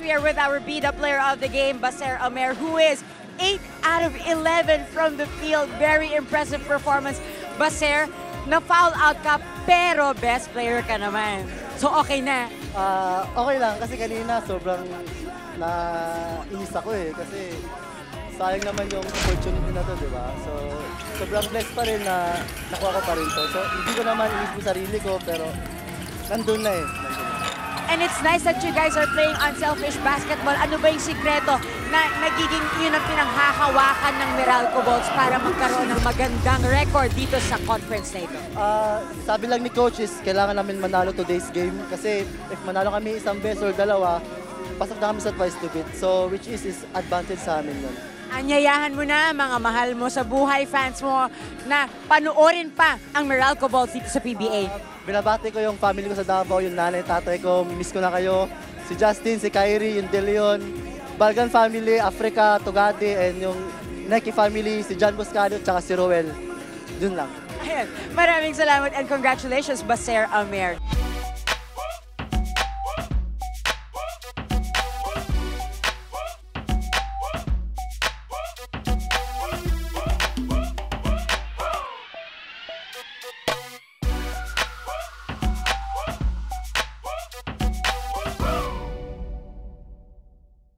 We are with our bida player of the game, Baser Amer, who is 8 out of 11 from the field. Very impressive performance. Baser, na-foul out ka, pero best player ka naman. So okay na. Okay lang kasi kanina sobrang nainis ako kasi sayang naman yung opportunity na to, di ba? So sobrang blessed pa rin na nakuha ko pa rin to. So hindi ko naman inis yung sarili ko pero nandun na And it's nice that you guys are playing unselfish basketball. Ano ba yung sikreto na nagiging yun ang pinanghahawakan ng Meralco Bolts para magkaroon ng magandang record dito sa conference na ito? Sabi lang ni Coach is kailangan namin manalo today's game kasi if manalo kami isang beses or dalawa, pasok na kami sa twice to beat. So which is advantage sa amin yun. Anyayahan mo na mga mahal mo sa buhay fans mo na panoorin pa ang Meralco Bolts dito sa PBA. Binabati ko yung family ko sa Davao, yung nanay, tatay ko, miss ko na kayo. Si Justin, si Kyrie, yung De Leon, Balgan family, Africa, Tugati, and yung Nike family, si John Buscado, tsaka si Roel. Dun lang. Ayan. Maraming salamat and congratulations, Baser Amer.